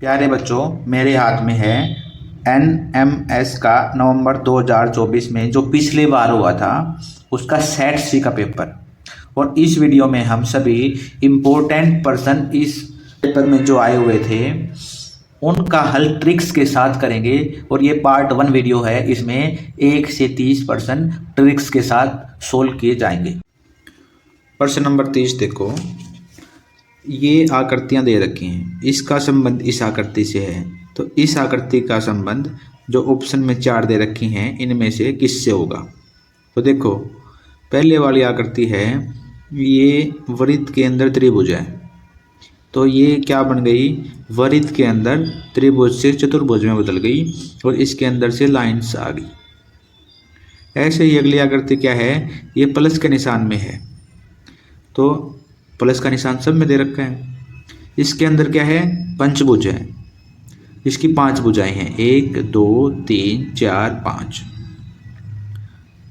प्यारे बच्चों, मेरे हाथ में है NMS का नवंबर 2024 में जो पिछले बार हुआ था उसका सेट सी का पेपर। और इस वीडियो में हम सभी इम्पोर्टेंट पर्सन इस पेपर में जो आए हुए थे उनका हल ट्रिक्स के साथ करेंगे। और ये पार्ट 1 वीडियो है, इसमें 1 से 30% ट्रिक्स के साथ सोल्व किए जाएंगे। प्रश्न नंबर 30 देखो, ये आकृतियां दे रखी हैं, इसका संबंध इस आकृति से है, तो इस आकृति का संबंध जो ऑप्शन में 4 दे रखी हैं इनमें से किससे होगा। तो देखो, पहले वाली आकृति है, ये वृत्त के अंदर त्रिभुज है, तो ये क्या बन गई, वृत्त के अंदर त्रिभुज से चतुर्भुज में बदल गई और इसके अंदर से लाइन्स आ गई। ऐसे ही अगली आकृति क्या है, ये प्लस के निशान में है, तो प्लस का निशान सब में दे रखा है। इसके अंदर क्या है, पंचभुज है, इसकी 5 भुजाएं हैं, 1 2 3 4 5।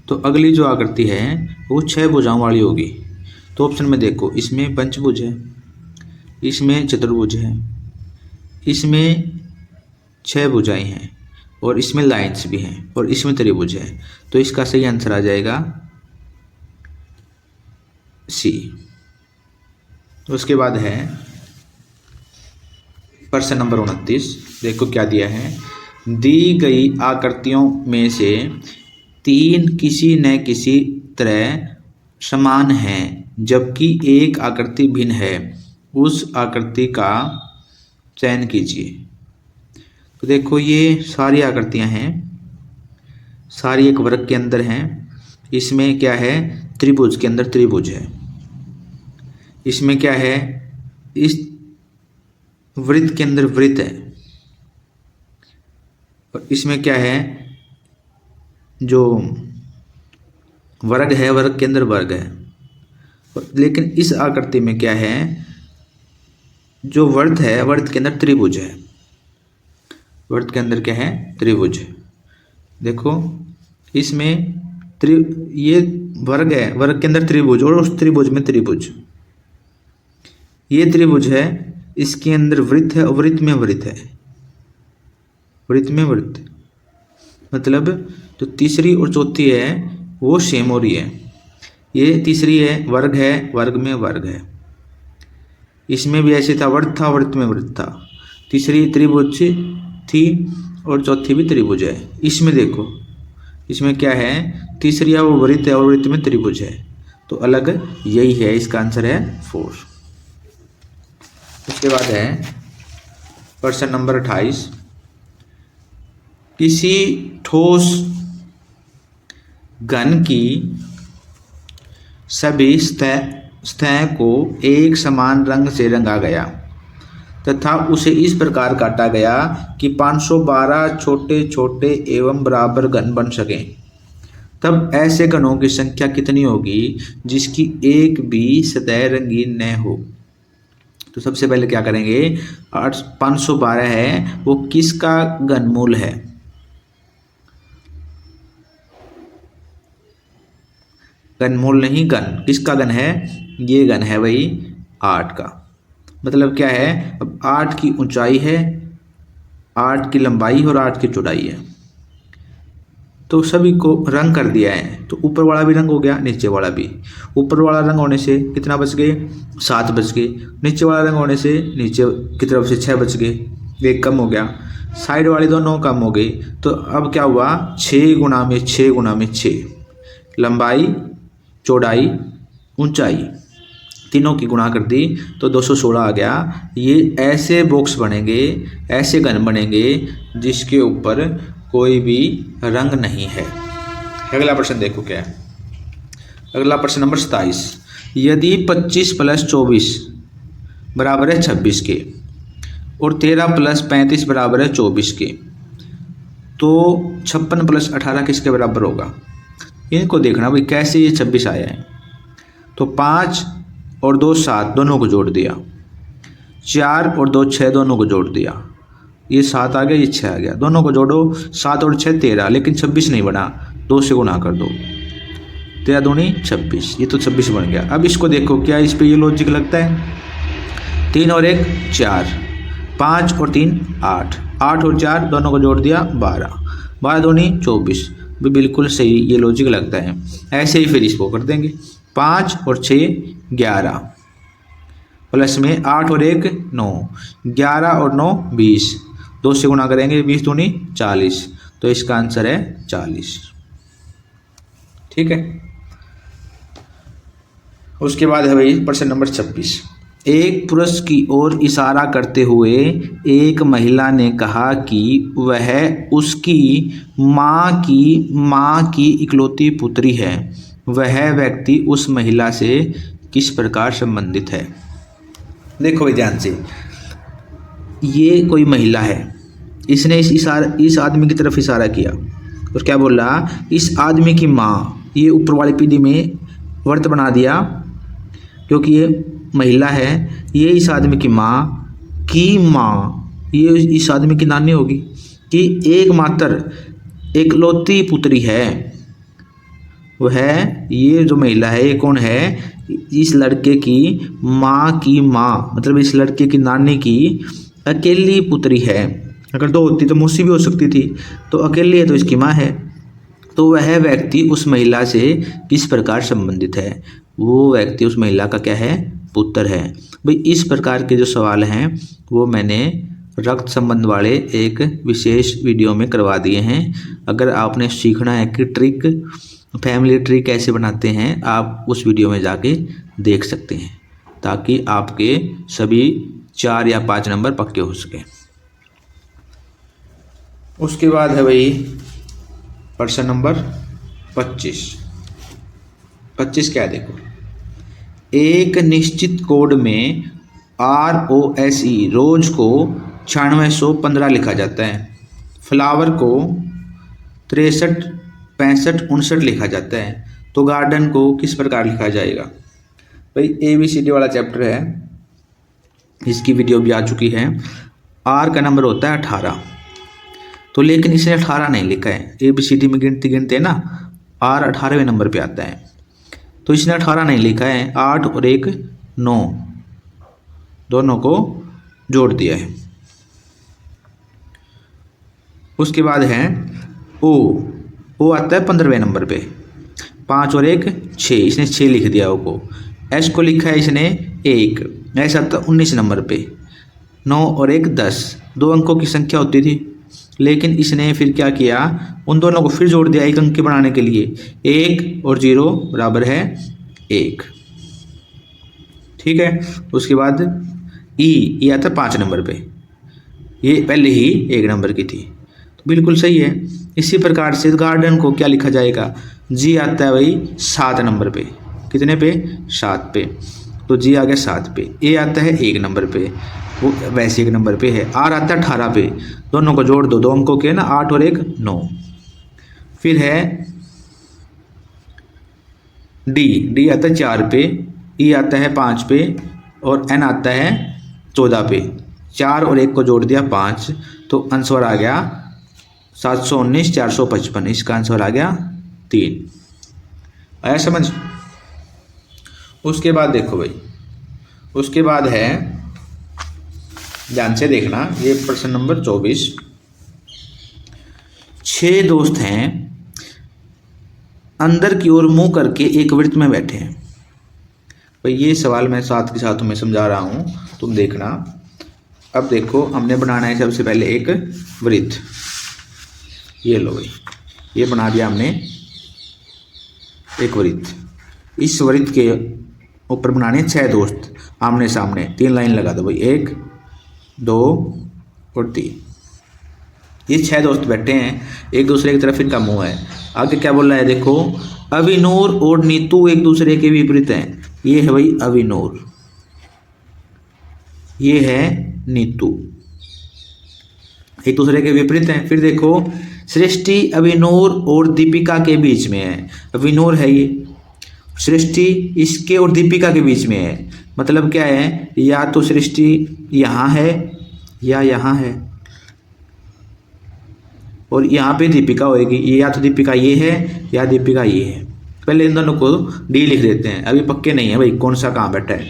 तो अगली जो आकृति है वो 6 भुजाओं वाली होगी। तो ऑप्शन में देखो, इसमें पंचभुज है, इसमें चतुर्भुज है, इसमें 6 भुजाएं हैं और इसमें लाइन्स भी हैं और इसमें त्रिभुज है। तो इसका सही आंसर आ जाएगा सी। उसके बाद है प्रश्न नंबर 29। देखो क्या दिया है, दी गई आकृतियों में से 3 किसी न किसी तरह समान हैं जबकि एक आकृति भिन्न है, उस आकृति का चयन कीजिए। तो देखो, ये सारी आकृतियां हैं, सारी एक वर्ग के अंदर हैं। इसमें क्या है, त्रिभुज के अंदर त्रिभुज है, इसमें क्या है, इस वृत्त के अंदर वृत्त है, और इसमें क्या है, जो वर्ग है वर्ग के अंदर वर्ग है। लेकिन इस आकृति में क्या है, जो वर्त है वर्त के अंदर त्रिभुज है, वर्त के अंदर क्या है, त्रिभुज। देखो, इसमें ये वर्ग है, वर्ग के अंदर त्रिभुज और उस त्रिभुज में त्रिभुज, ये त्रिभुज है, इसके अंदर वृत्त है और वृत्त में वृत्त है, वृत्त में वृत्त, मतलब जो तीसरी और चौथी है वो सेम हो रही है। ये तीसरी है, वर्ग है, वर्ग में वर्ग है, इसमें भी ऐसे था, वर्ग था, वृत्त में वृत्त था, तीसरी त्रिभुज थी और चौथी भी त्रिभुज है। इसमें देखो, इसमें क्या है, तीसरी है वो वृत्त है और वृत्त में त्रिभुज है, तो अलग यही है, इसका आंसर है 4। उसके बाद है प्रश्न नंबर 28। किसी ठोस घन की सभी सतह को एक समान रंग से रंगा गया तथा उसे इस प्रकार काटा गया कि 512 छोटे छोटे एवं बराबर घन बन सकें, तब ऐसे घनों की संख्या कितनी होगी जिसकी एक भी सतह रंगीन न हो। तो सबसे पहले क्या करेंगे, 512 है वो किसका घनमूल है, घनमूल नहीं, घन किसका घन है, ये घन है वही 8 का। मतलब क्या है, अब 8 की ऊंचाई है, 8 की लंबाई और 8 की चौड़ाई है, तो सभी को रंग कर दिया है। तो ऊपर वाला भी रंग हो गया, नीचे वाला भी। ऊपर वाला रंग होने से कितना बच गए, 7 बच गए। नीचे वाला रंग होने से नीचे की तरफ से 6 बच गए, 1 कम हो गया। साइड वाले दोनों कम हो गई, तो अब क्या हुआ, 6 गुना में 6 गुना में 6, लंबाई चौड़ाई ऊंचाई तीनों की गुणा कर दी तो 216 आ गया। ये ऐसे बॉक्स बनेंगे, ऐसे घन बनेंगे जिसके ऊपर कोई भी रंग नहीं है। अगला प्रश्न देखो क्या है, अगला प्रश्न नंबर 27। यदि 25 + 24 बराबर है 26 के और 13 + 35 बराबर है 24 के, तो 56 + 18 किसके बराबर होगा। इनको देखना भाई कैसे ये 26 आया है। तो 5 और 2 7 दोनों को जोड़ दिया, 4 और 2 6 दोनों को जोड़ दिया, ये 7 आ गया, ये 6 आ गया, दोनों को जोड़ो, 7 और 6 13, लेकिन 26 नहीं बना, 2 से गुना कर दो, 13 दूनी 26, ये तो 26 बन गया। अब इसको देखो, क्या इस पे ये लॉजिक लगता है, 3 और 1 4, 5 और 3 8, 8 और 4 दोनों को जोड़ दिया 12, 12 दूनी 24। भी बिल्कुल सही, ये लॉजिक लगता है। ऐसे ही फिर इसको कर देंगे 5 और 6 11, प्लस में 8 और 1 9, 11 और 9 20, 2 से गुणा करेंगे 20 दूनी 40, तो इसका आंसर है 40। ठीक है। उसके बाद है भाई प्रश्न नंबर 26। एक पुरुष की ओर इशारा करते हुए एक महिला ने कहा कि वह उसकी माँ की इकलौती पुत्री है। वह व्यक्ति उस महिला से किस प्रकार संबंधित है? देखो भाई ध्यान से, ये कोई महिला है, इसने इस आदमी की तरफ इशारा किया और क्या बोला, इस आदमी की माँ, ये ऊपर वाली पीढ़ी में वर्त बना दिया क्योंकि ये महिला है। ये इस आदमी की माँ, ये इस आदमी की नानी होगी कि एकमात्र इकलौती पुत्री है। वह ये जो महिला है ये कौन है, इस लड़के की माँ मतलब इस लड़के की नानी की अकेली पुत्री है। अगर दो होती तो मुझसे भी हो सकती थी, तो अकेली है तो इसकी माँ है। तो वह व्यक्ति उस महिला से किस प्रकार संबंधित है? वो व्यक्ति उस महिला का क्या है, पुत्र है। भाई इस प्रकार के जो सवाल हैं वो मैंने रक्त संबंध वाले एक विशेष वीडियो में करवा दिए हैं। अगर आपने सीखना है कि ट्रिक, फैमिली ट्री कैसे बनाते हैं, आप उस वीडियो में जाके देख सकते हैं, ताकि आपके सभी 4 या 5 नंबर पक्के हो सके। उसके बाद है भाई प्रश्न नंबर 25। 25 क्या है देखो, एक निश्चित कोड में ROSE रोज को 9615 लिखा जाता है। फ्लावर को 63 65 59 लिखा जाता है। तो गार्डन को किस प्रकार लिखा जाएगा? भाई ABCD वाला चैप्टर है, इसकी वीडियो भी आ चुकी है। R का नंबर होता है 18, तो लेकिन इसने 18 नहीं लिखा है। ABCD में गिनते ना R 18वें नंबर पे आता है, तो इसने 18 नहीं लिखा है। 8 और 1 9 दोनों को जोड़ दिया है। उसके बाद है O आता है 15वें नंबर पे, 5 और 1 6, इसने 6 लिख दिया O को। S को लिखा है इसने 1, ऐसा आता है 19 नंबर पे। 9 और 1 10, 2 अंकों की संख्या होती थी, लेकिन इसने फिर क्या किया, उन दोनों को फिर जोड़ दिया एक अंक के बनाने के लिए। 1 और 0 बराबर है 1। ठीक है। उसके बाद ये आता है 5 नंबर पे, ये पहले ही 1 नंबर की थी, तो बिल्कुल सही है। इसी प्रकार से गार्डन को क्या लिखा जाएगा, G आता है भाई 7 नंबर पे। कितने पे? 7 पे, तो G आ गया 7 पे। A आता है 1 नंबर पे, वो वैसे 1 नंबर पे है। R आता है 18 पे, दोनों को जोड़ दो, 2 अंकों के ना, 8 और 1 9। फिर है D आता है 4 पे, E आता है 5 पे और N आता है 14 पे। 4 और 1 को जोड़ दिया 5, तो आंसर आ गया 719 455, इसका आंसर आ गया 3। आया समझ? उसके बाद देखो भाई, उसके बाद है, ध्यान से देखना, ये प्रश्न नंबर 24। 6 दोस्त हैं, अंदर की ओर मुंह करके एक वृत्त में बैठे हैं। भाई ये सवाल मैं साथ के साथ तुम्हें समझा रहा हूँ, तुम देखना। अब देखो, हमने बनाना है सबसे पहले एक वृत्त। ये लो भाई, ये बना दिया हमने एक वृत्त। इस वृत्त के ऊपर बनाने 6 दोस्त आमने सामने, 3 लाइन लगा दो भाई, 1 2 और 3। ये 6 दोस्त बैठे हैं, एक दूसरे की तरफ इनका मुंह है। आगे क्या बोल रहा है देखो, अविनोर और नीतू एक दूसरे के विपरीत हैं। ये है भाई अविनोर, ये है नीतू, एक दूसरे के विपरीत हैं। फिर देखो, सृष्टि अविनोर और दीपिका के बीच में है। अविनोर है ये, सृष्टि इसके और दीपिका के बीच में है। मतलब क्या है, या तो सृष्टि यहाँ है या यहाँ है, और यहाँ पे दीपिका होएगी। ये या तो दीपिका ये है या दीपिका ये है। पहले इन दोनों को D लिख देते हैं, अभी पक्के नहीं है भाई कौन सा कहाँ बैठा है।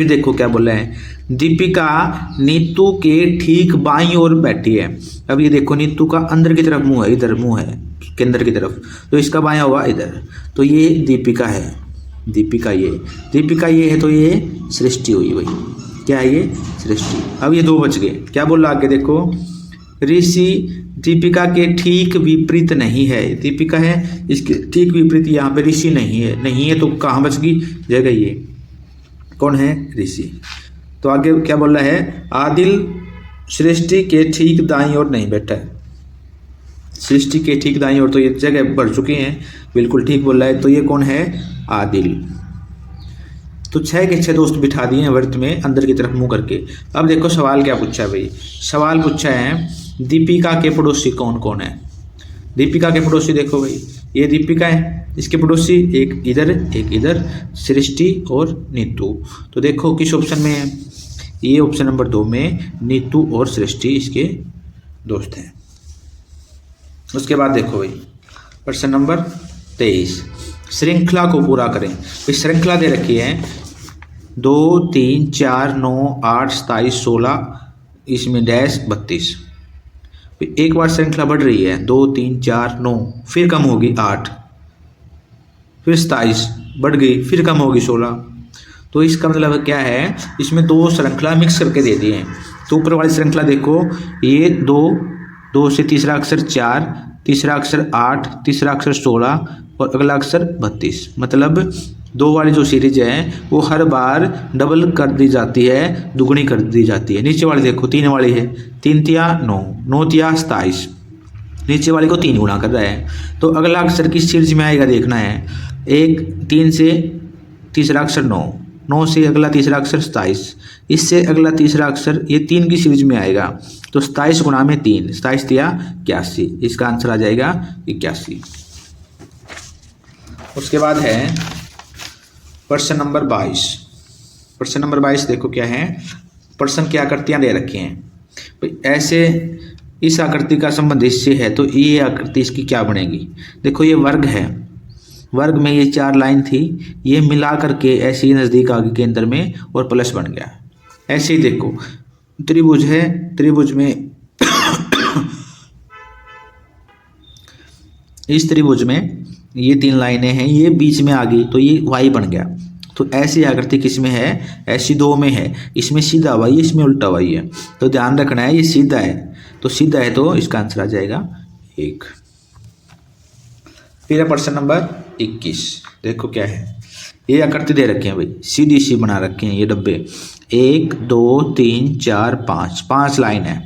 फिर देखो क्या बोला है, दीपिका नीतू के ठीक बाईं ओर बैठी है। अब ये देखो नीतू का अंदर की तरफ मुंह है, इधर मुंह है केंद्र की तरफ, तो इसका बायां हुआ इधर, तो ये दीपिका है, दीपिका ये है, तो ये सृष्टि हुई भाई, क्या है ये सृष्टि। अब ये दो बच गए। क्या बोला आगे देखो, ऋषि दीपिका के ठीक विपरीत नहीं है, दीपिका है इसके ठीक विपरीत, यहाँ पे ऋषि नहीं है तो कहाँ बच गई जगह, ये कौन है ऋषि। तो आगे क्या बोल रहा है, आदिल सृष्टि के ठीक दाईं ओर नहीं बैठा है, सृष्टि के ठीक दाईं ओर, तो ये जगह भर चुकी हैं, बिल्कुल ठीक बोल रहा है। तो ये कौन है, आदिल। तो 6 के 6 दोस्त बिठा दिए हैं व्रत में अंदर की तरफ मुंह करके। अब देखो सवाल क्या पूछा है भाई, सवाल पूछा है दीपिका के पड़ोसी कौन कौन है। दीपिका के पड़ोसी देखो भाई, ये दीपिका है, इसके पड़ोसी एक इधर सृष्टि और नीतू। तो देखो किस ऑप्शन में है, ये ऑप्शन नंबर 2 में नीतू और सृष्टि इसके दोस्त हैं। उसके बाद देखो भाई प्रश्न नंबर 23, श्रृंखला को पूरा करें। इस श्रृंखला दे रखी है 2 3 4 9 8 27 16, इसमें डैश 32। एक बार श्रृंखला बढ़ रही है 2 3 4 9, फिर कम होगी 8, फिर 27 बढ़ गई, फिर कम होगी 16। तो इसका मतलब क्या है, इसमें 2 श्रृंखला मिक्स करके दे दिए हैं। तो ऊपर वाली श्रृंखला देखो, ये 2 से तीसरा अक्षर 4, तीसरा अक्षर 8, तीसरा अक्षर 16 और अगला अक्षर 32। मतलब 2 वाली जो सीरीज है वो हर बार डबल कर दी जाती है, दुगनी कर दी जाती है। नीचे वाली देखो 3 वाली है, 3 तिया 9, 9 तिया 27, नीचे वाली को 3 गुना कर रहा है। तो अगला अक्षर किस सीरीज में आएगा देखना है, 3 से तीसरा अक्षर 9, 9 से अगला तीसरा अक्षर 27, इससे अगला तीसरा अक्षर ये 3 की सीरीज में आएगा। तो 27 गुना में 3, 27 तिया 81, इसका आंसर आ जाएगा 81। उसके बाद है प्रश्न नंबर 22। प्रश्न नंबर 22 देखो क्या है, प्रश्न की आकृतियां दे रखी हैं भाई, ऐसे इस आकृति का संबंध इससे है, तो ये आकृति इसकी क्या बनेगी। देखो ये वर्ग है, वर्ग में ये 4 लाइन थी, ये मिला करके ऐसे ही नज़दीक आ गई केंद्र में और प्लस बन गया। ऐसे ही देखो त्रिभुज है, त्रिभुज में इस त्रिभुज में ये 3 लाइनें हैं, ये बीच में आ गई तो ये वाई बन गया। तो ऐसी आकृति किस में है, ऐसी 2 में है, इसमें सीधा वाई, इसमें उल्टा वाई है। तो ध्यान रखना है ये सीधा है, तो सीधा है तो इसका आंसर आ जाएगा 1। फिर प्रश्न नंबर 21 देखो क्या है, ये आकृति दे रखे हैं भाई, सीधी सी बना रखे हैं ये डब्बे, 1 2 3 4 5, 5 लाइन है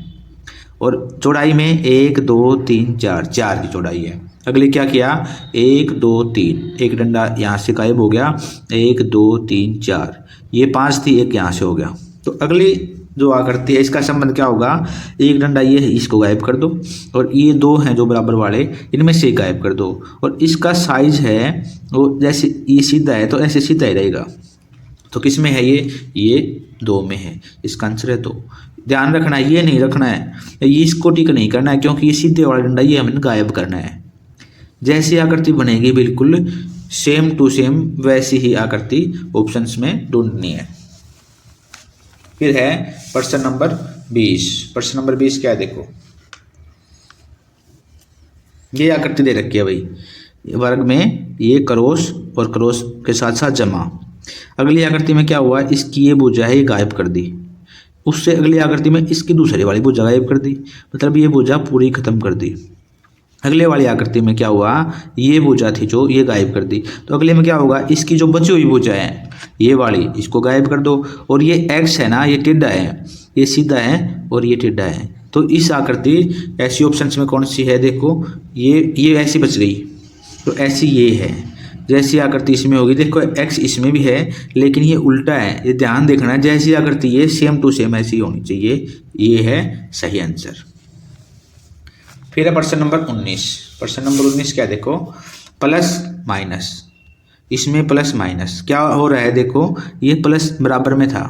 और चौड़ाई में 1 2 3 4, 4 की चौड़ाई है। अगले क्या किया, 1 2 3, एक डंडा यहाँ से गायब हो गया, 1 2 3 4, ये 5 थी, एक यहाँ से हो गया। तो अगली जो आकृति है इसका संबंध क्या होगा, एक डंडा ये है, इसको गायब कर दो, और ये 2 हैं जो बराबर वाले, इनमें से गायब कर दो, और इसका साइज है वो जैसे ये सीधा है तो ऐसे सीधा ही रहेगा। तो किस में है ये 2 में है, इसका आंसर है 2। ध्यान रखना है ये नहीं रखना है, ये इसको टिक नहीं करना है, क्योंकि ये सीधे वाला डंडा ये हमें गायब करना है। जैसी आकृति बनेगी बिल्कुल सेम टू सेम वैसी ही आकृति ऑप्शंस में ढूंढनी है। फिर है प्रश्न नंबर 20। प्रश्न नंबर 20 क्या है देखो, ये आकृति दे रखी है भाई, वर्ग में ये क्रॉस और क्रॉस के साथ साथ जमा। अगली आकृति में क्या हुआ, इसकी ये भुजा है ये गायब कर दी, उससे अगली आकृति में इसकी दूसरी वाली भुजा गायब कर दी, मतलब ये भुजा पूरी खत्म कर दी। अगले वाली आकृति में क्या हुआ, ये भुजा थी जो ये गायब कर दी, तो अगले में क्या होगा, इसकी जो बची हुई भुजा है ये वाली, इसको गायब कर दो, और ये एक्स है ना, ये टेढ़ा है, ये सीधा है और ये टेढ़ा है। तो इस आकृति ऐसी ऑप्शंस में कौन सी है देखो, ये ऐसी बच गई, तो ऐसी ये है। जैसी आकृति इसमें होगी, देखो एक्स इसमें भी है लेकिन ये उल्टा है, ये ध्यान देखना है। जैसी आकृति ये सेम टू सेम ऐसी होनी चाहिए, ये है सही आंसर। फिर है प्रश्न नंबर 19। प्रश्न नंबर 19 क्या देखो, प्लस माइनस, इसमें प्लस माइनस क्या हो रहा है देखो, ये प्लस बराबर में था,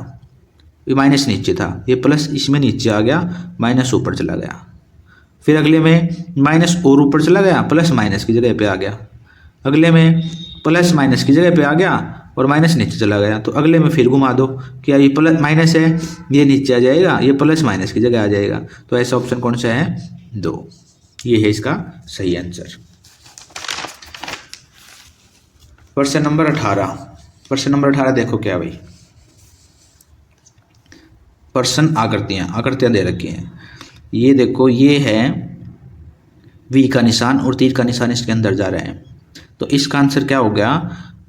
ये माइनस नीचे था, ये प्लस इसमें नीचे आ गया, माइनस ऊपर चला गया। फिर अगले में माइनस और ऊपर चला गया, प्लस माइनस की जगह पे आ गया। अगले में प्लस माइनस की जगह पे आ गया, और माइनस नीचे चला गया, तो अगले में फिर घुमा दो, क्या ये प्लस माइनस है, ये नीचे आ जाएगा, ये प्लस माइनस की जगह आ जाएगा। तो ऐसा ऑप्शन कौन सा है, 2, ये है इसका सही आंसर। प्रश्न नंबर 18। प्रश्न नंबर 18 देखो क्या भाई, प्रश्न आकृतियां दे रखी हैं। ये देखो, ये है वी का निशान और तीर का निशान इसके अंदर जा रहे हैं, तो इसका आंसर क्या हो गया,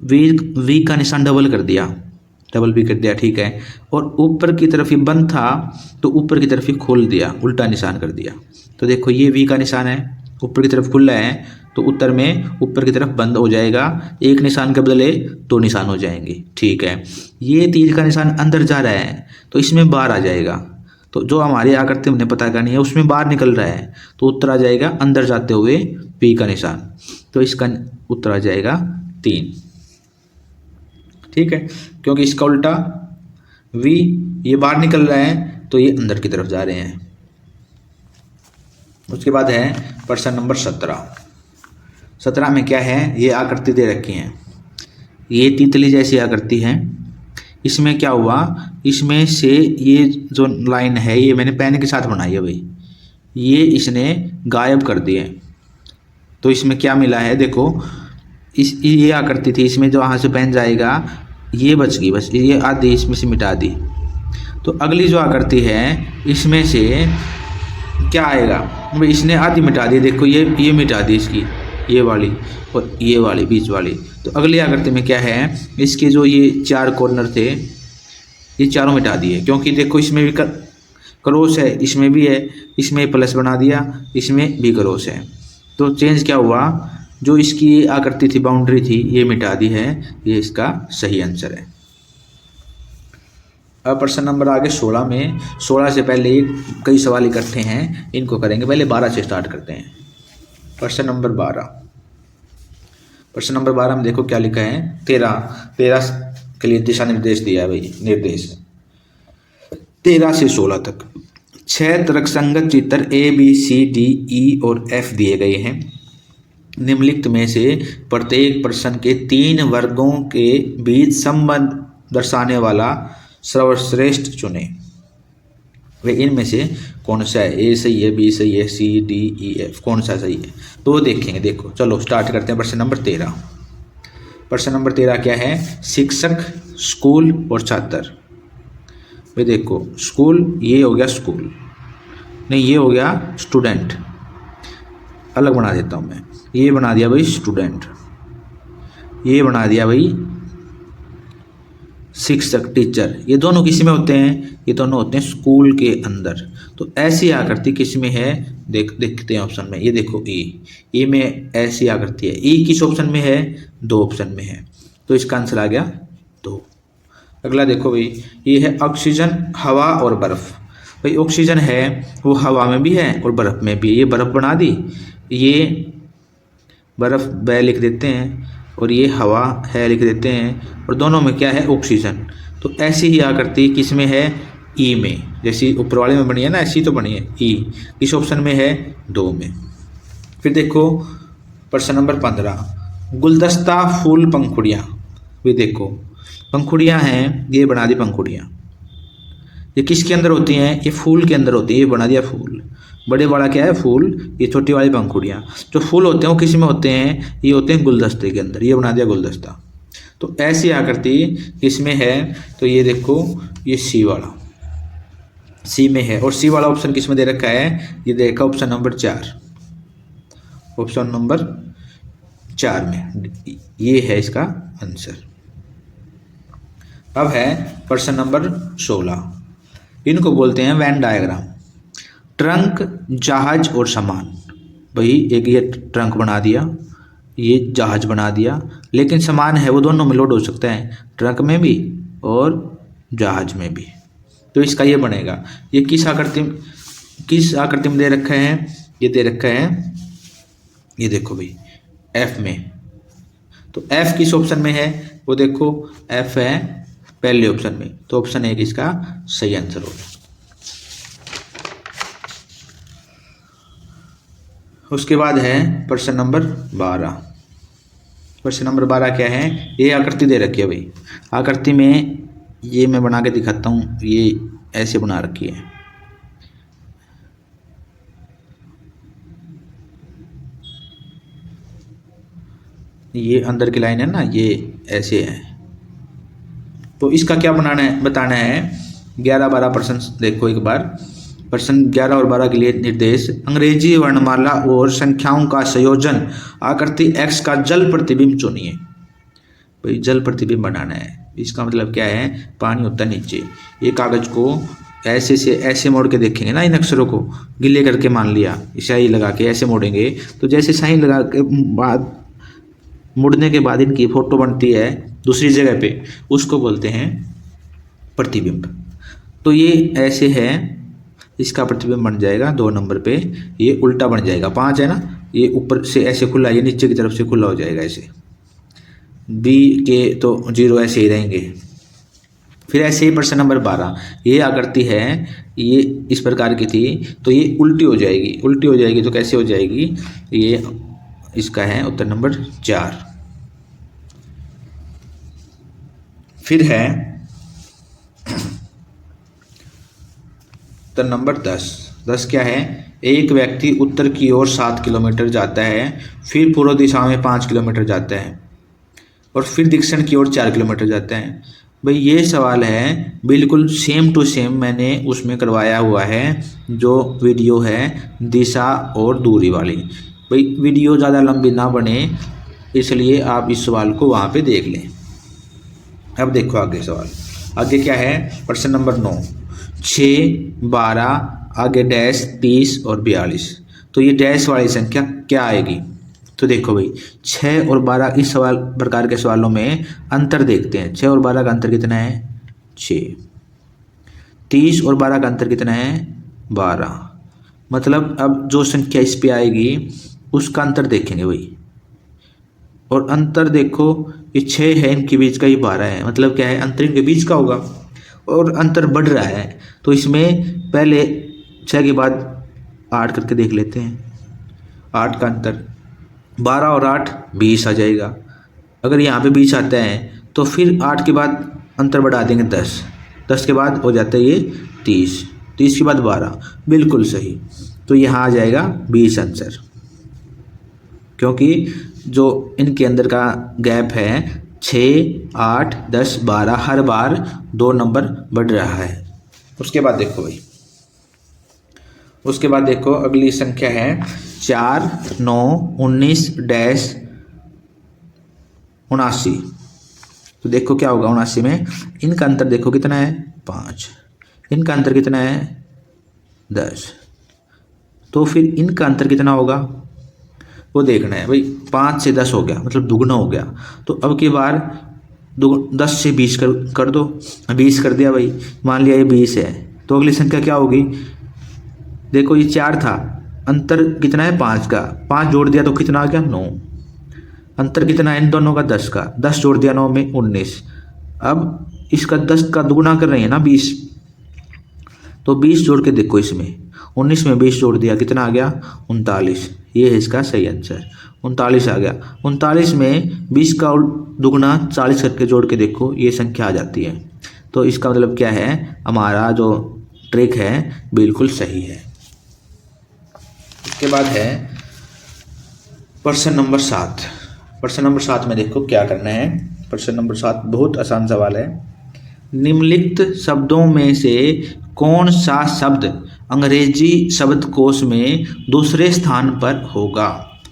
वी का निशान डबल भी कर दिया, ठीक है। और ऊपर की तरफ ये बंद था तो ऊपर की तरफ ही खोल दिया, उल्टा निशान कर दिया। तो देखो ये वी का निशान है, ऊपर की तरफ खुला है, तो उत्तर में ऊपर की तरफ बंद हो जाएगा, एक निशान के बदले 2 निशान हो जाएंगे, ठीक है। ये तीर का निशान अंदर जा रहा है तो इसमें बाहर आ जाएगा, तो जो हमारी आकृति हमने पता करनी है उसमें बाहर निकल रहा है, तो उत्तर आ जाएगा अंदर जाते हुए पी का निशान, तो इसका उत्तर आ जाएगा 3, ठीक है। क्योंकि इसका उल्टा वी, ये बाहर निकल रहा है तो ये अंदर की तरफ जा रहे हैं। उसके बाद है प्रश्न नंबर 17 में क्या है, ये आकृति दे रखी है, ये तितली जैसी आकृति है। इसमें क्या हुआ, इसमें से ये जो लाइन है ये मैंने पेन के साथ बनाई है भाई, ये इसने गायब कर दिए। तो इसमें क्या मिला है, देखो ये आकृति थी, इसमें जो यहाँ से पेन जाएगा ये बच गई, बस ये आधी इसमें से मिटा दी। तो अगली जो आकृति है इसमें से क्या आएगा, भाई इसने आधी मिटा दी, देखो ये मिटा दी इसकी, ये वाली और ये वाली बीच वाली। तो अगली आकृति में क्या है, इसके जो ये 4 कॉर्नर थे ये चारों मिटा दिए, क्योंकि देखो इसमें भी क्रॉस है, इसमें भी है, इसमें प्लस बना दिया, इसमें भी क्रॉस है। तो चेंज क्या हुआ, जो इसकी आकृति थी, बाउंड्री थी, ये मिटा दी है, ये इसका सही आंसर है। अब प्रश्न नंबर आगे 16 में, 16 से पहले कई सवाल इकट्ठे हैं, इनको करेंगे। पहले 12 से स्टार्ट करते हैं। प्रश्न नंबर 12। प्रश्न नंबर 12 में देखो क्या लिखा है, 13 के लिए दिशा निर्देश दिया है भाई, निर्देश 13 से 16 तक 6 तर्कसंगत चित्र ABCDE और F दिए गए हैं। निम्नलिखित में से प्रत्येक प्रश्न के 3 वर्गों के बीच संबंध दर्शाने वाला सर्वश्रेष्ठ चुने। वे इनमें से कौन सा है, ए सही है, बी सही है, CDEF कौन सा सही है, तो देखेंगे। देखो चलो स्टार्ट करते हैं। प्रश्न नंबर 13। प्रश्न नंबर 13 क्या है, शिक्षक, स्कूल और छात्र। वे देखो स्कूल, ये हो गया स्कूल, नहीं ये हो गया स्टूडेंट, अलग बना देता हूँ मैं, ये बना दिया भाई स्टूडेंट, ये बना दिया भाई शिक्षक, टीचर। ये दोनों किस में होते हैं, ये दोनों होते हैं स्कूल के अंदर। तो ऐसी आकृति किस में है, देखते हैं ऑप्शन में। ये देखो ए में ऐसी आकृति है, ई किस ऑप्शन में है, 2 ऑप्शन में है, तो इसका आंसर आ गया 2। अगला देखो भाई, ये है ऑक्सीजन, हवा और बर्फ। भाई ऑक्सीजन है वो हवा में भी है और बर्फ में भी है, ये बर्फ बना दी, ये बर्फ ब लिख देते हैं और ये हवा है लिख देते हैं, और दोनों में क्या है, ऑक्सीजन। तो ऐसी ही आकृति किस में है, ई में, जैसी ऊपर वाले में बनी है ना, ऐसी तो बनी है। ई किस ऑप्शन में है, 2 में। फिर देखो प्रश्न नंबर 15, गुलदस्ता, फूल, पंखुड़ियाँ। वे देखो पंखुड़ियाँ हैं, ये बना दी पंखुड़ियाँ, ये किसके अंदर होती हैं, ये फूल के अंदर होती है, ये बना दिया फूल। बड़े वाला क्या है, फूल, ये छोटी वाली पंखुड़ियाँ। जो फूल होते हैं वो किस में होते हैं, ये होते हैं गुलदस्ते के अंदर, ये बना दिया गुलदस्ता। तो ऐसी आकृति किसमें है, तो ये देखो ये सी वाला, सी में है। और सी वाला ऑप्शन किस में दे रखा है, ये देखा ऑप्शन नंबर 4, ऑप्शन नंबर 4 में, ये है इसका आंसर। अब है प्रश्न नंबर 16, इनको बोलते हैं वेन डायग्राम। ट्रंक, जहाज और सामान। भाई एक ये ट्रंक बना दिया, ये जहाज बना दिया, लेकिन सामान है वो दोनों में लोड हो सकता है, ट्रंक में भी और जहाज में भी। तो इसका ये बनेगा, ये किस आकृति में दे रखा है, ये दे रखा है, ये देखो भाई F में। तो F किस ऑप्शन में है, वो देखो F है पहले ऑप्शन में, तो ऑप्शन 1 इसका सही आंसर होगा। उसके बाद है प्रश्न नंबर 12। क्वेश्चन नंबर 12 क्या है, ये आकृति दे रखी है भाई। आकृति में ये मैं बना के दिखाता हूँ, ये ऐसे बना रखी है। ये अंदर की लाइन है ना, ये ऐसे है। तो इसका क्या बनाना है, बताना है। 11-12 प्रश्न देखो एक बार। प्रश्न 11 और 12 के लिए निर्देश। अंग्रेजी वर्णमाला और संख्याओं का संयोजन आकृति x का जल प्रतिबिंब चुनिए। भाई जल प्रतिबिंब बनाना है, इसका मतलब क्या है, पानी होता है नीचे। ये कागज को ऐसे से ऐसे मोड़ के देखेंगे ना, इन अक्षरों को गिले करके मान लिया, स्याही लगा के ऐसे मोड़ेंगे, तो जैसे स्याही लगा के बाद मुड़ने के बाद इनकी फोटो बनती है दूसरी जगह पे, उसको बोलते हैं प्रतिबिंब। तो ये ऐसे है, इसका प्रतिबिंब बन जाएगा 2 नंबर पे, ये उल्टा बन जाएगा। 5 है ना, ये ऊपर से ऐसे खुला, ये नीचे की तरफ से खुला हो जाएगा ऐसे। बी के तो 0 ऐसे ही रहेंगे। फिर ऐसे ही प्रश्न नंबर 12, ये आकृति है, ये इस प्रकार की थी, तो ये उल्टी हो जाएगी। उल्टी हो जाएगी तो कैसे हो जाएगी, ये इसका है उत्तर नंबर 4। फिर है उत्तर नंबर 10 क्या है, एक व्यक्ति उत्तर की ओर 7 किलोमीटर जाता है, फिर पूर्व दिशा में 5 किलोमीटर जाता है और फिर दक्षिण की ओर 4 किलोमीटर जाता है। भाई ये सवाल है बिल्कुल सेम टू सेम, मैंने उसमें करवाया हुआ है जो वीडियो है दिशा और दूरी वाली। भाई वीडियो ज़्यादा लंबी ना बने, इसलिए आप इस सवाल को वहाँ पे देख लें। अब देखो आगे सवाल, आगे क्या है, प्रश्न नंबर 9, 6, 12, आगे डैश 30 और 42। तो ये डैश वाली संख्या क्या आएगी। तो देखो भाई 6 और 12, इस सवाल प्रकार के सवालों में अंतर देखते हैं। 6 और 12 का अंतर कितना है, 6। 30 और 12 का अंतर कितना है, 12। मतलब अब जो संख्या इस पे आएगी उसका अंतर देखेंगे भाई। और अंतर देखो, ये 6 है, इनके बीच का, ये 12 है, मतलब क्या है, अंतर इनके बीच का होगा और अंतर बढ़ रहा है। तो इसमें पहले 6 के बाद 8 करके देख लेते हैं। 8 का अंतर, 12 और 8 20 आ जाएगा। अगर यहाँ पे 20 आता है तो फिर 8 के बाद अंतर बढ़ा देंगे 10, 10 के बाद हो जाता है ये 30, 30 के बाद 12, बिल्कुल सही। तो यहाँ आ जाएगा 20 आंसर, क्योंकि जो इनके अंदर का गैप है 6, 8, 10, 12, हर बार 2 नंबर बढ़ रहा है। उसके बाद देखो भाई, उसके बाद देखो अगली संख्या है 4, 9, 19, डैश 79। तो देखो क्या होगा 79 में, इनका अंतर देखो कितना है, 5, इनका अंतर कितना है, 10। तो फिर इनका अंतर कितना होगा वो देखना है भाई। 5 से 10 हो गया, मतलब दुगना हो गया। तो अब की बार 10 से 20 कर दो, 20 कर दिया भाई, मान लिया ये 20 है। तो अगली संख्या क्या होगी, देखो ये 4 था, अंतर कितना है 5 का, 5 जोड़ दिया तो कितना आ गया 9। अंतर कितना है इन दोनों का, 10 का, 10 जोड़ दिया 9 में 19। अब इसका 10 का दुगुना कर रहे हैं ना 20, तो 20 जोड़ के देखो, इसमें 19 में 20 जोड़ दिया, कितना आ गया 39। ये है इसका सही आंसर, 39 आ गया। 39 में 20 का दुगुना 40 करके जोड़ के देखो, ये संख्या आ जाती है। तो इसका मतलब क्या है, हमारा जो ट्रिक है बिल्कुल सही है। इसके बाद है प्रश्न नंबर 7। प्रश्न नंबर 7 में देखो क्या करना है। प्रश्न नंबर 7 बहुत आसान सवाल है। निम्नलिखित शब्दों में से कौन सा शब्द अंग्रेजी शब्दकोश में दूसरे स्थान पर होगा।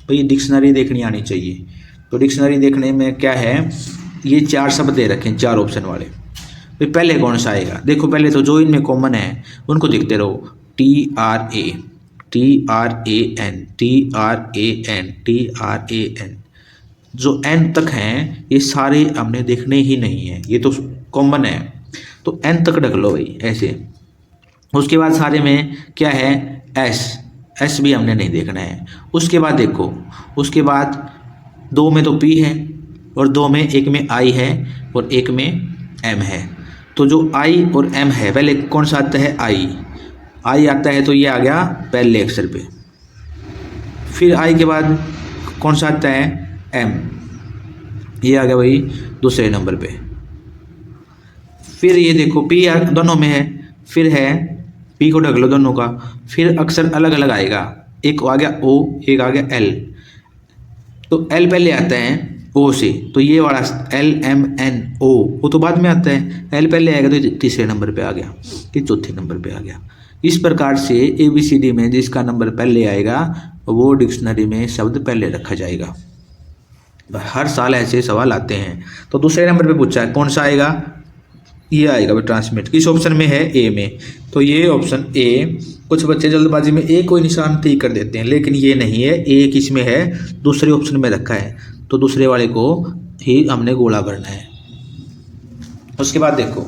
भाई डिक्शनरी देखनी आनी चाहिए। तो डिक्शनरी देखने में क्या है, ये 4 शब्द दे रखे हैं, 4 ऑप्शन वाले। भाई पहले कौन सा आएगा, देखो पहले तो जो इनमें कॉमन है उनको देखते रहो। TRA, TRAN, TRAN, TRAN, जो N तक हैं ये सारे हमने देखने ही नहीं है, ये तो कॉमन है, तो N तक रख लो भाई ऐसे। उसके बाद सारे में क्या है, S भी हमने नहीं देखना है। उसके बाद देखो, उसके बाद 2 में तो P है और 2 में, एक में I है और एक में M है। तो जो I और M है, पहले कौन सा आता है, I आता है, तो ये आ गया पहले अक्षर पे। फिर I के बाद कौन सा आता है, M, ये आ गया भाई दूसरे नंबर पे। फिर ये देखो पी दोनों में है, फिर है पी को ढक लो दोनों का, फिर अक्षर अलग अलग आएगा, एक आ गया ओ, एक आ गया एल। तो एल पहले आता है ओ से, तो ये वाला एल एम एन ओ वो तो बाद में आता है, एल पहले आएगा तो तीसरे नंबर पे आ गया, ये चौथे नंबर पे आ गया। इस प्रकार से ABCD में जिसका नंबर पहले आएगा वो डिक्शनरी में शब्द पहले रखा जाएगा। हर साल ऐसे सवाल आते हैं। तो दूसरे नंबर पे पूछा है कौन सा आएगा, ये आएगा ट्रांसमिट, किस ऑप्शन में है, ए में। तो ये ऑप्शन ए, कुछ बच्चे जल्दबाजी में ए कोई निशान ठीक कर देते हैं, लेकिन ये नहीं है, ए किस में है, दूसरे ऑप्शन में रखा है, तो दूसरे वाले को ही हमने गोला भरना है। उसके बाद देखो,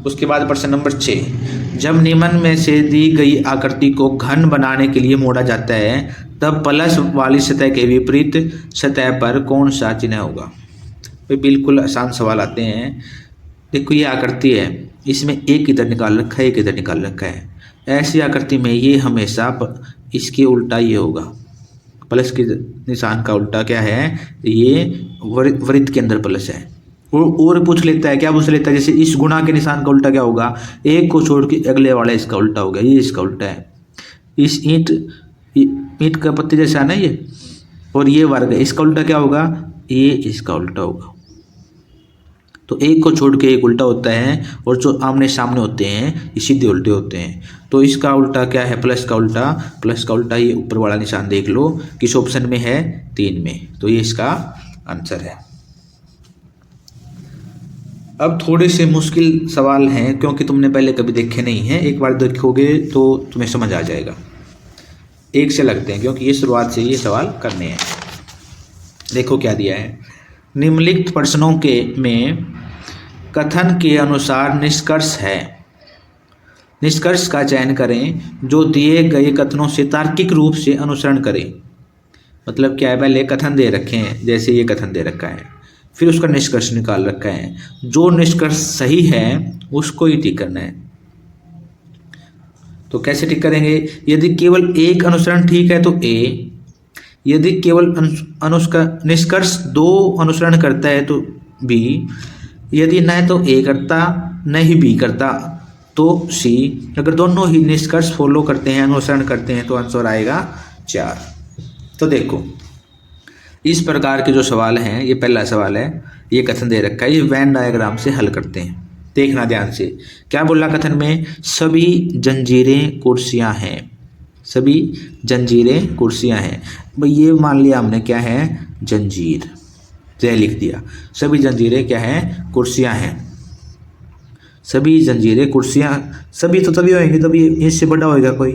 उसके बाद प्रश्न नंबर 6, जब निम्न में से दी गई आकृति को घन बनाने के लिए मोड़ा जाता है तब प्लस वाली सतह के विपरीत सतह पर कौन सा चिन्ह होगा। भाई बिल्कुल आसान सवाल आते हैं। देखो ये आकृति है, इसमें एक इधर निकाल रखा है, एक इधर निकाल रखा है। ऐसी आकृति में ये हमेशा इसके उल्टा ये होगा, प्लस के निशान का उल्टा क्या है, ये वृत्त के अंदर प्लस है। और पूछ लेता है, क्या पूछ लेता है, जैसे इस गुणा के निशान का उल्टा क्या होगा, एक को छोड़ के अगले वाला इसका उल्टा हो गया, ये इसका उल्टा है। इस ईंट का पत्ते जैसा है ना ये, और ये वर्ग है, इसका उल्टा क्या होगा, ये इसका उल्टा होगा। तो एक को छोड़ के एक उल्टा होता है, और जो आमने सामने होते हैं ये सीधे उल्टे होते हैं। तो इसका उल्टा क्या है, प्लस का उल्टा, प्लस का उल्टा ये ऊपर वाला निशान देख लो किस ऑप्शन में है, 3 में। तो ये इसका आंसर है। अब थोड़े से मुश्किल सवाल हैं, क्योंकि तुमने पहले कभी देखे नहीं हैं, एक बार देखोगे तो तुम्हें समझ आ जाएगा। एक से लगते हैं, क्योंकि ये शुरुआत से ये सवाल करने हैं। देखो क्या दिया है, निम्नलिखित प्रश्नों के में कथन के अनुसार निष्कर्ष है, निष्कर्ष का चयन करें जो दिए गए कथनों से तार्किक रूप से अनुसरण करें। मतलब क्या है, पहले कथन दे रखे हैं, जैसे ये कथन दे रखा है, फिर उसका निष्कर्ष निकाल रखा है, जो निष्कर्ष सही है उसको ही टिक करना है। तो कैसे टिक करेंगे, यदि केवल एक अनुसरण ठीक है तो ए, यदि केवल निष्कर्ष 2 अनुसरण करता है तो बी, यदि न तो ए करता न ही बी करता तो सी, अगर दोनों ही निष्कर्ष फॉलो करते हैं, अनुसरण करते हैं, तो आंसर आएगा 4। तो देखो इस प्रकार के जो सवाल हैं, ये पहला सवाल है, ये कथन दे रखा है, ये वेन डायग्राम से हल करते हैं। देखना ध्यान से, क्या बोला कथन में, सभी जंजीरें कुर्सियां हैं, सभी जंजीरें कुर्सियां हैं। भाई ये मान लिया हमने क्या है, जंजीर, जय लिख दिया, सभी जंजीरें क्या हैं, कुर्सियां हैं, सभी जंजीरें कुर्सियां, सभी तो तभी होंगी तभी इससे बड़ा होएगा कोई,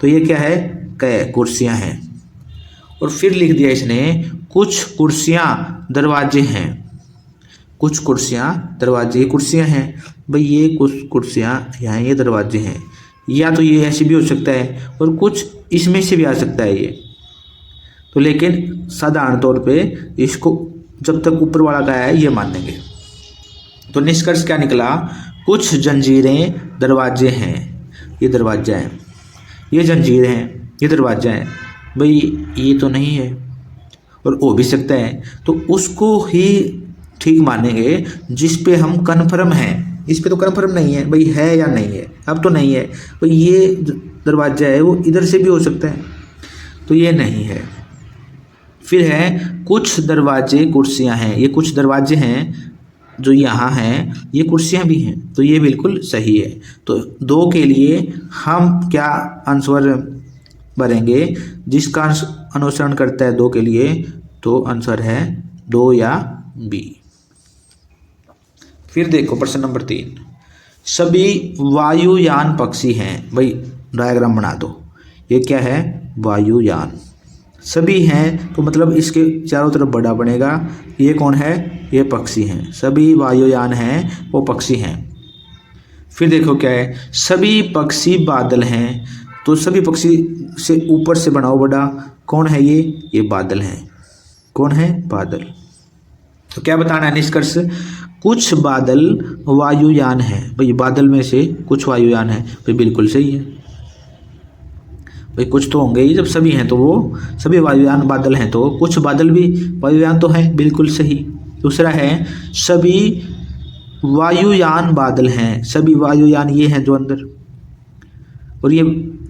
तो ये क्या है, कै कुर्सियां हैं। और फिर लिख दिया इसने, कुछ कुर्सियां दरवाजे हैं, कुछ कुर्सियां दरवाजे, कुर्सियां हैं, भाई ये कुछ कुर्सियां यहाँ, ये दरवाजे हैं, या तो ये ऐसे भी हो सकता है और कुछ इसमें से भी आ सकता है ये। तो लेकिन साधारण तौर पे इसको जब तक ऊपर वाला का है ये मान लेंगे। तो निष्कर्ष क्या निकला, कुछ जंजीरें दरवाजे हैं, ये दरवाजा है, ये जंजीर हैं, ये दरवाजा है, भाई ये तो नहीं है, और हो भी सकता है, तो उसको ही ठीक मानेंगे जिस पे हम कन्फर्म हैं। इस पे तो कन्फर्म नहीं है भाई, है या नहीं है, अब तो नहीं है भाई, ये दरवाजा है वो इधर से भी हो सकता है, तो ये नहीं है। फिर है कुछ दरवाजे कुर्सियां हैं, ये कुछ दरवाजे हैं जो यहाँ हैं, ये कुर्सियां भी हैं, तो ये बिल्कुल सही है। तो 2 के लिए हम क्या आंसर भरेंगे, जिसका अनुसरण करता है 2 के लिए, तो आंसर है 2 या बी। फिर देखो प्रश्न नंबर 3, सभी वायुयान पक्षी हैं, भाई डायग्राम बना दो, ये क्या है, वायुयान, सभी हैं तो मतलब इसके चारों तरफ बड़ा बनेगा, ये कौन है, ये पक्षी हैं, सभी वायुयान हैं वो पक्षी हैं। फिर देखो क्या है, सभी पक्षी बादल हैं, तो सभी पक्षी से ऊपर से बनाओ बड़ा, कौन है ये बादल हैं, कौन है, बादल। तो क्या बताना है, निष्कर्ष, कुछ बादल वायुयान हैं, भाई बादल में से कुछ वायुयान हैं, भाई बिल्कुल सही है, भाई कुछ तो होंगे ही, जब सभी हैं तो वो सभी वायुयान बादल हैं, तो कुछ बादल भी वायुयान तो हैं, बिल्कुल सही। दूसरा है सभी वायुयान बादल हैं, सभी वायुयान ये हैं जो अंदर, और ये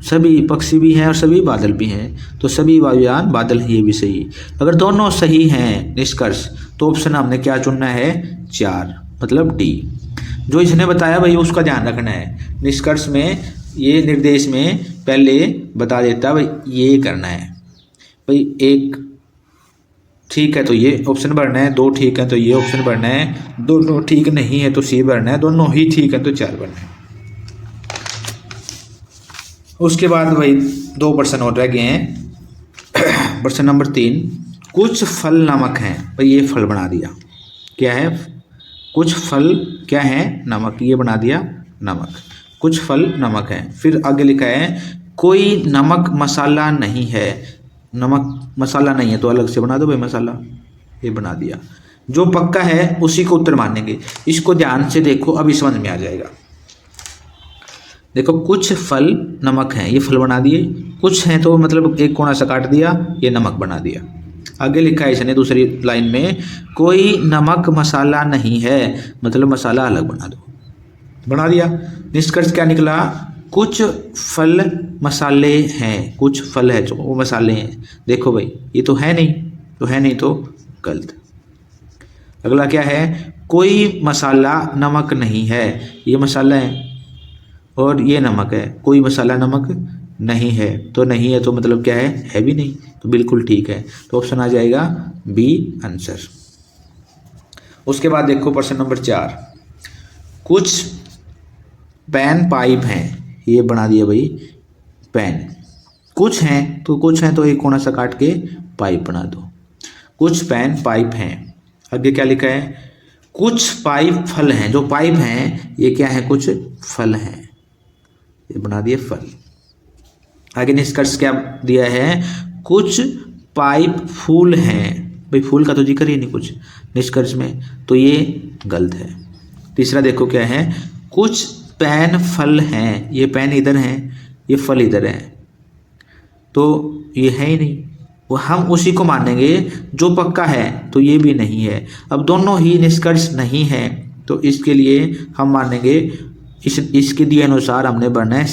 सभी पक्षी भी हैं और सभी बादल भी हैं, तो सभी वायुयान बादल हैं, ये भी सही। अगर दोनों सही हैं निष्कर्ष तो ऑप्शन हमने क्या चुनना है 4, मतलब डी। जो इसने बताया भाई उसका ध्यान रखना है, निष्कर्ष में ये निर्देश में पहले बता देता भाई ये करना है, भाई 1 ठीक है तो ये ऑप्शन भरना है, 2 ठीक है तो ये ऑप्शन भरना है, दोनों ठीक नहीं है तो सी भरना है, दोनों ही ठीक है तो 4 भरना है। उसके बाद भाई 2 प्रश्न और रह गए हैं। प्रश्न नंबर 3, कुछ फल नमक हैं, भाई ये फल बना दिया, क्या है, कुछ फल क्या है नमक, ये बना दिया नमक, कुछ फल नमक है। फिर आगे लिखा है कोई नमक मसाला नहीं है, नमक मसाला नहीं है तो अलग से बना दो भाई मसाला, ये बना दिया। जो पक्का है उसी को उत्तर मानेंगे। इसको ध्यान से देखो अभी समझ में आ जाएगा। देखो कुछ फल नमक हैं, ये फल बना दिए, कुछ हैं तो मतलब एक कोना सा काट दिया, ये नमक बना दिया। आगे लिखा है इसने दूसरी लाइन में कोई नमक मसाला नहीं है, मतलब मसाला अलग बना दो, बना दिया। निष्कर्ष क्या निकला, कुछ फल मसाले हैं, कुछ फल है जो वो मसाले हैं। देखो भाई ये तो है नहीं, तो है नहीं तो गलत। अगला क्या है, कोई मसाला नमक नहीं है, ये मसाला है और ये नमक है, कोई मसाला नमक नहीं है, तो नहीं है तो मतलब क्या है भी नहीं, तो बिल्कुल ठीक है, तो ऑप्शन आ जाएगा बी आंसर। उसके बाद देखो प्रश्न नंबर 4, कुछ पेन पाइप हैं, ये बना दिया भाई पेन, कुछ हैं तो एक कोना सा काट के पाइप बना दो, कुछ पेन पाइप हैं। आगे क्या लिखा है, कुछ पाइप फल हैं, जो पाइप हैं ये क्या है, कुछ फल हैं, ये बना दिए फल। आगे निष्कर्ष क्या दिया है, कुछ पाइप फूल हैं, भाई फूल का तो जिक्र ही नहीं कुछ निष्कर्ष में, तो ये गलत है। तीसरा देखो क्या है, कुछ पेन फल हैं, ये पेन इधर हैं, ये फल इधर है, तो ये है ही नहीं, वो हम उसी को मानेंगे जो पक्का है, तो ये भी नहीं है। अब दोनों ही निष्कर्ष नहीं है तो इसके लिए हम मानेंगे इसके दिए अनुसार हमने भरना है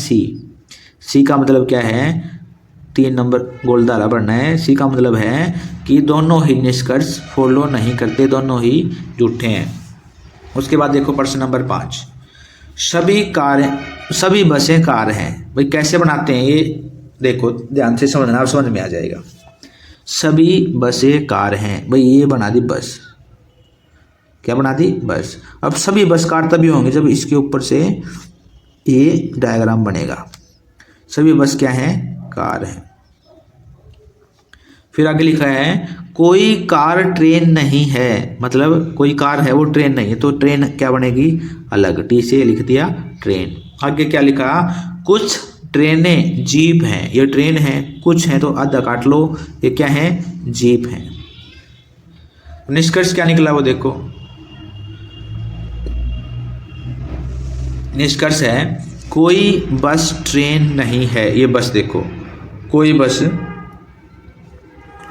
सी का मतलब क्या है, 3 नंबर गोलधारा भरना है। सी का मतलब है कि दोनों ही निष्कर्ष फॉलो नहीं करते, दोनों ही झूठे हैं। उसके बाद देखो प्रश्न नंबर 5, सभी बसें कार हैं, भाई कैसे बनाते हैं ये देखो ध्यान से समझना, आप समझ में आ जाएगा। सभी बसें कार हैं, भाई ये बना दी बस, क्या बना दी बस। अब सभी बस कार तभी होंगे जब इसके ऊपर से ये डायग्राम बनेगा, सभी बस क्या है कार है। फिर आगे लिखा है कोई कार ट्रेन नहीं है, मतलब कोई कार है वो ट्रेन नहीं है, तो ट्रेन क्या बनेगी अलग, टी से लिख दिया ट्रेन। आगे क्या लिखा, कुछ ट्रेनें जीप हैं, ये ट्रेन है, कुछ है तो आधा काट लो, ये क्या है जीप है। निष्कर्ष क्या निकला वो देखो, निष्कर्ष है कोई बस ट्रेन नहीं है, ये बस देखो कोई बस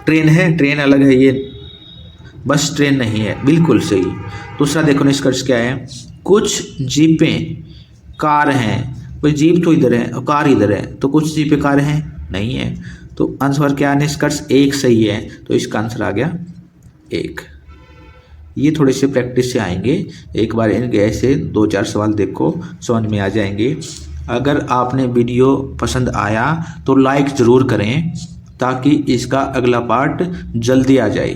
ट्रेन है, ट्रेन अलग है, ये बस ट्रेन नहीं है, बिल्कुल सही। दूसरा देखो निष्कर्ष क्या है, कुछ जीपें कार हैं, भाई जीप तो इधर है और कार इधर है, तो कुछ जीपें कार हैं नहीं है, तो आंसर क्या है निष्कर्ष 1 सही है, तो इसका आंसर आ गया 1। ये थोड़े से प्रैक्टिस से आएंगे, एक बार इनके ऐसे 2-4 सवाल देखो समझ में आ जाएंगे। अगर आपने वीडियो पसंद आया तो लाइक ज़रूर करें ताकि इसका अगला पार्ट जल्दी आ जाए।